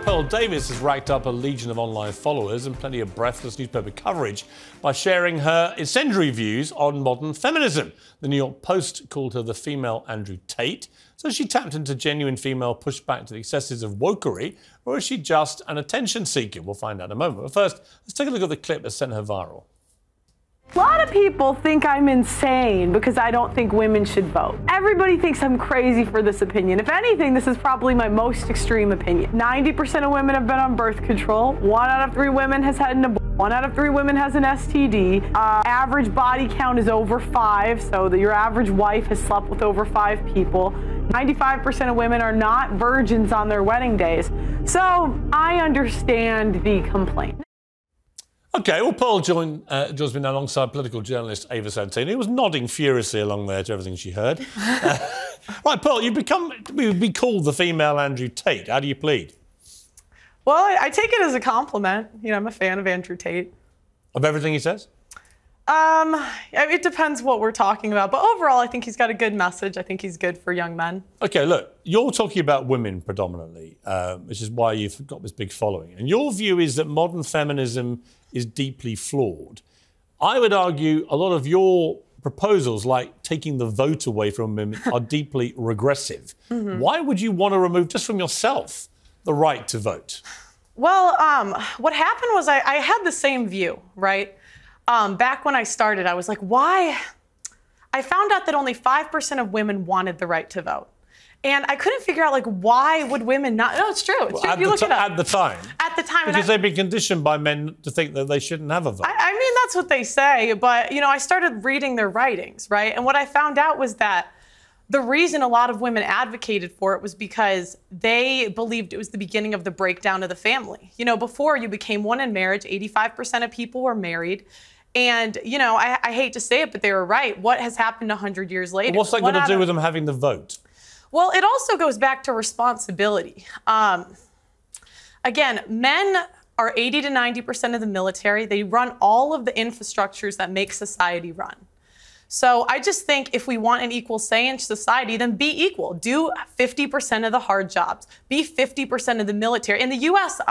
Pearl Davis has racked up a legion of online followers and plenty of breathless newspaper coverage by sharing her incendiary views on modern feminism. The New York Post called her the female Andrew Tate. So is she tapped into genuine female pushback to the excesses of wokery, or is she just an attention seeker? We'll find out in a moment. But first, let's take a look at the clip that sent her viral. A lot of people think I'm insane because I don't think women should vote. Everybody thinks I'm crazy for this opinion. If anything, this is probably my most extreme opinion. 90% of women have been on birth control. 1 out of 3 women has had an abortion. 1 out of 3 women has an STD. Average body count is over 5, so that your average wife has slept with over 5 people. 95% of women are not virgins on their wedding days. So I understand the complaint. OK, well, Pearl joins me now alongside political journalist Ava Santini, who was nodding furiously along there to everything she heard. Right, Pearl, you've been called the female Andrew Tate. How do you plead? Well, I take it as a compliment. You know, I'm a fan of Andrew Tate. Of everything he says? It depends what we're talking about. But overall, I think he's got a good message. I think he's good for young men. OK, look, you're talking about women predominantly, which is why you've got this big following. And your view is that modern feminism is deeply flawed. I would argue a lot of your proposals, like taking the vote away from women, are deeply regressive. Why would you want to remove, just from yourself, the right to vote? Well, what happened was I had the same view, right? Back when I started, I was like, why? I found out that only 5% of women wanted the right to vote. And I couldn't figure out, like, why would women not? No, it's true. It's true. You look it up. At the time? At the time. Because they've been conditioned by men to think that they shouldn't have a vote. I mean, that's what they say. But, you know, I started reading their writings, right? And what I found out was that the reason a lot of women advocated for it was because they believed it was the beginning of the breakdown of the family. You know, before you became one in marriage, 85% of people were married. And, you know, I hate to say it, but they were right. What has happened 100 years later? But what's that got to do with them having the vote? Well, it also goes back to responsibility. Again, men are 80 to 90% of the military. They run all of the infrastructures that make society run. So I just think if we want an equal say in society, then be equal. Do 50% of the hard jobs. Be 50% of the military. In the U.S.,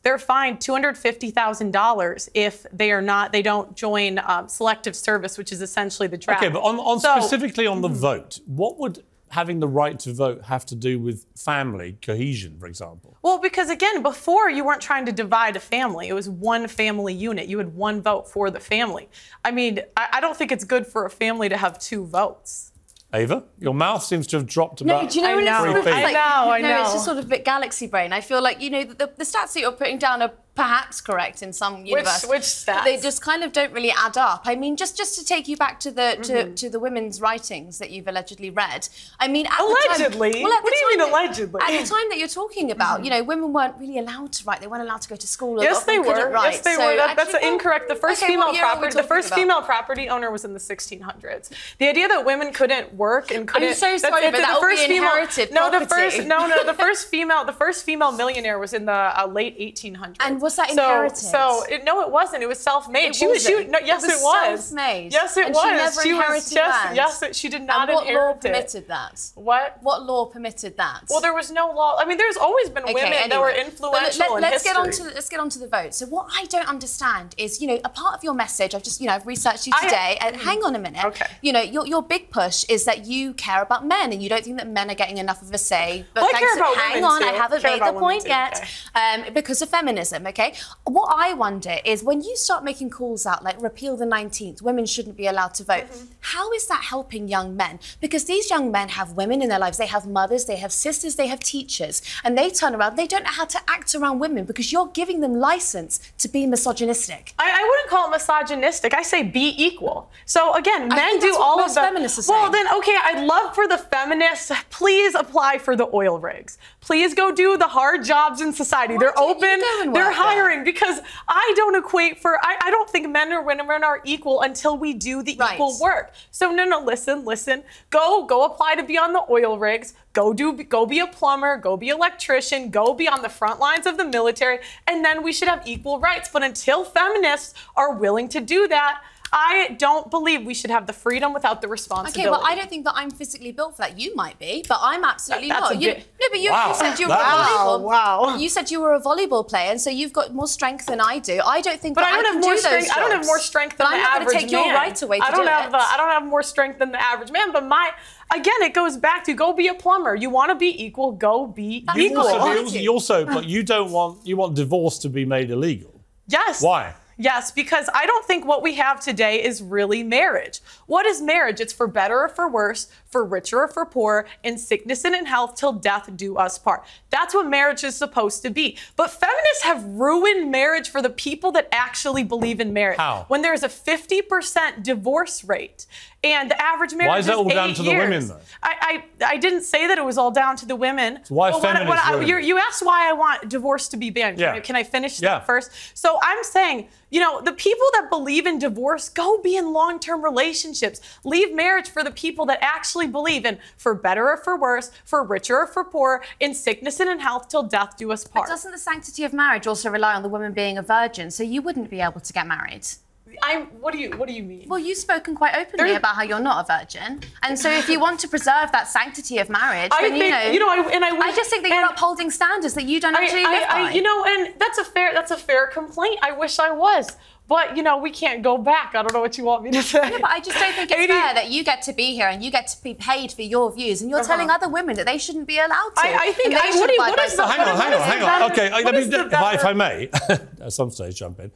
they're fined $250,000 if they don't join selective service, which is essentially the draft. OK, but specifically on the vote, what would having the right to vote have to do with family cohesion, for example? Well, because again, before you weren't trying to divide a family. It was one family unit. You had one vote for the family. I mean, I don't think it's good for a family to have 2 votes. Ava, your mouth seems to have dropped about 3 feet. I know. It's just sort of a bit galaxy brain. I feel like, you know, the stats that you're putting down are perhaps correct in some universe. Which stats? They just kind of don't really add up. I mean, just to take you back to the to the women's writings that you've allegedly read. I mean, at allegedly. The time, well, what do you mean allegedly? At the time that you're talking about, you know, women weren't really allowed to write. They weren't allowed to go to school. Yes, they were. Write. Yes, they were. That's incorrect. The first female property owner was in the 1600s. The idea that women couldn't work and couldn't. I'm so sorry, but that would be inherited property. The first female millionaire was in the late 1800s. And was that inherited? No, it wasn't. It was self-made. Yes, it was. Self-made. Yes, it and was. She never inherited land. Yes, she did not inherit it. What law permitted that? What? What law permitted that? Well, there was no law. I mean, there's always been women that were influential in history. Let's get on to the vote. So what I don't understand is, you know, a part of your message. I've researched you today. And hang on a minute. Okay. You know, your big push is that you care about men and you don't think that men are getting enough of a say. But I care about hang women on, too. I haven't made the point yet. Okay. Because of feminism. Okay. What I wonder is when you start making calls out like repeal the 19th, women shouldn't be allowed to vote. How is that helping young men? Because these young men have women in their lives. They have mothers, they have sisters, they have teachers, and they turn around. They don't know how to act around women because you're giving them license to be misogynistic. I wouldn't call it misogynistic. I say be equal. So again, men do all of the feminists are saying. Well, then okay, I'd love for the feminists. Please apply for the oil rigs. Please go do the hard jobs in society. They're open. They're hiring because I don't equate for. I don't think men or women are equal until we do the equal work. So no, listen. Go apply to be on the oil rigs. Go be a plumber. Go be an electrician. Go be on the front lines of the military, and then we should have equal rights. But until feminists are willing to do that, I don't believe we should have the freedom without the responsibility. Okay, well, I don't think that I'm physically built for that. You might be, but I'm absolutely That's not. a bit... No, but you said you were Wow. You said you were a volleyball player, and so you've got more strength than I do. I don't think but that I don't have more strength. I don't have more strength than the average man. I'm not going to take your right away to do it. I don't have more strength than the average man, but again, it goes back to go be a plumber. You want to be equal, go be equal. But you want divorce to be made illegal. Yes. Why? Yes, because I don't think what we have today is really marriage. What is marriage? It's for better or for worse, for richer or for poorer, in sickness and in health, till death do us part. That's what marriage is supposed to be. But feminists have ruined marriage for the people that actually believe in marriage. How? When there's a 50% divorce rate and the average marriage is 8 years. Why is that all down to the women, though? I didn't say that it was all down to the women. So why feminists? You asked why I want divorce to be banned. Yeah. Can I finish that first? So I'm saying, the people that believe in divorce, go be in long-term relationships. Leave marriage for the people that actually believe in for better or for worse, for richer or for poorer, in sickness and in health, till death do us part. But doesn't the sanctity of marriage also rely on the woman being a virgin? So you wouldn't be able to get married? What do you mean? Well, you've spoken quite openly about how you're not a virgin, and so if you want to preserve that sanctity of marriage, then I just think that you're upholding standards that you don't actually live by. And that's a fair complaint. I wish I was. But, we can't go back. I don't know what you want me to say. Yeah, but I just don't think it's fair that you get to be here and you get to be paid for your views, and you're telling other women that they shouldn't be allowed to. I think... Hang on. Okay, if I may, at some stage jump in.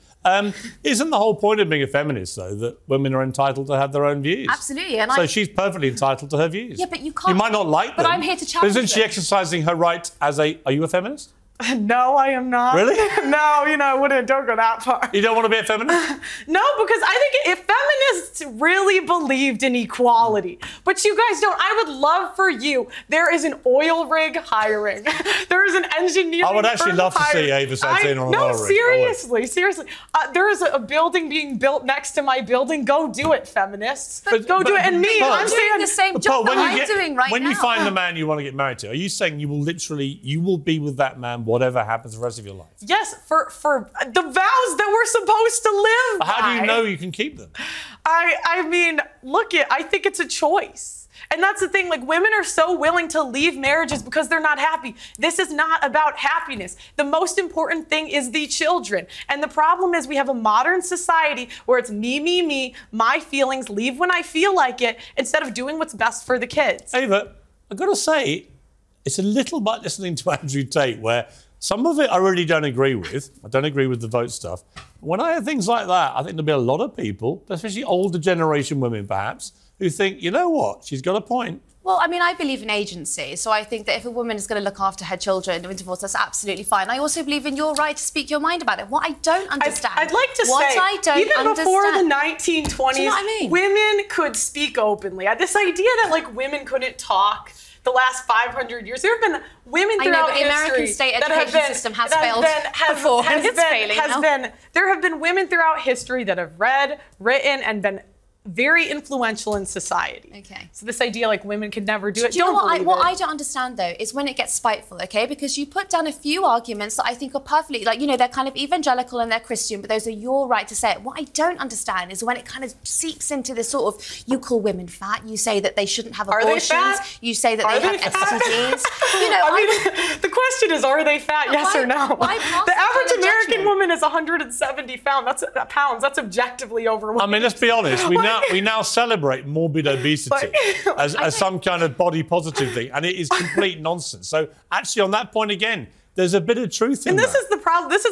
Isn't the whole point of being a feminist, though, that women are entitled to have their own views? Absolutely. So she's perfectly entitled to her views. Yeah, but you can't... You might not like them. But I'm here to challenge them. Isn't she exercising her right as a... Are you a feminist? No, I am not. Really? No, I don't go that far. You don't want to be a feminist? No, because I think if feminists really believed in equality, but you guys don't, I would love for you, there is an oil rig hiring. There is an engineering I would actually love to see Ava Santana on an oil rig. No, seriously. There is a building being built next to my building. Go do it, feminists. Go do it. And me, I'm doing the same job that I'm doing right now. When you find the man you want to get married to, are you saying you will be with that man whatever happens the rest of your life? Yes, for the vows that we're supposed to live by. How do you know you can keep them? I mean, I think it's a choice. And that's the thing, women are so willing to leave marriages because they're not happy. This is not about happiness. The most important thing is the children. And the problem is we have a modern society where it's me, my feelings, leave when I feel like it, instead of doing what's best for the kids. Ava, I've got to say, it's a little bit listening to Andrew Tate where some of it I really don't agree with. I don't agree with the vote stuff. When I hear things like that, I think there'll be a lot of people, especially older generation women perhaps, who think, you know what, she's got a point. Well, I mean, I believe in agency, so I think that if a woman is going to look after her children in divorce, that's absolutely fine. I also believe in your right to speak your mind about it. What I don't understand... I'd like to say, even before the 1920s, do you know what I mean? Women could speak openly. This idea that, women couldn't talk the last 500 years. There have been women throughout history... the American state education system has failed before, and it's failing now. There have been women throughout history that have read, written, and been very influential in society. Okay. So this idea women could never do it. Do you know what I don't understand though is when it gets spiteful, okay? Because you put down a few arguments that I think are perfectly, they're kind of evangelical and they're Christian, but those are your right to say it. What I don't understand is when it kind of seeps into this sort of, you call women fat, you say that they shouldn't have abortions, you say that they have STDs. The question is, are they fat? Yes or no? The average American woman is 170 pounds. That's objectively overweight. I mean, let's be honest. We now celebrate morbid obesity as some kind of body positive thing, and it is complete nonsense. So actually, on that point again, there's a bit of truth in that. And this is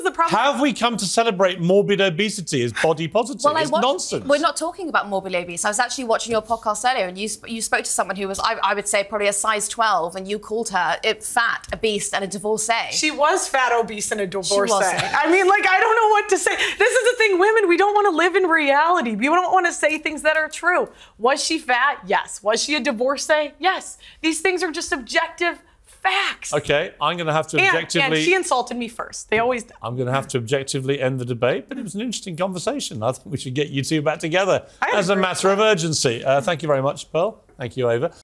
the problem. How have we come to celebrate morbid obesity as body positive? It's nonsense. We're not talking about morbid obese. I was actually watching your podcast earlier, and you spoke to someone who was, I would say, probably a size 12, and you called her fat, obese, and a divorcee. She was fat, obese, and a divorcee. I mean, I don't know what to say. This is the thing, women, we don't want to live in reality. We don't want to say things that are true. Was she fat? Yes. Was she a divorcee? Yes. These things are just objective facts. Okay, I'm going to have to objectively... And she insulted me first. They always do. I'm going to have to objectively end the debate, but it was an interesting conversation. I think we should get you two back together as a matter of urgency. Thank you very much, Pearl. Thank you, Ava.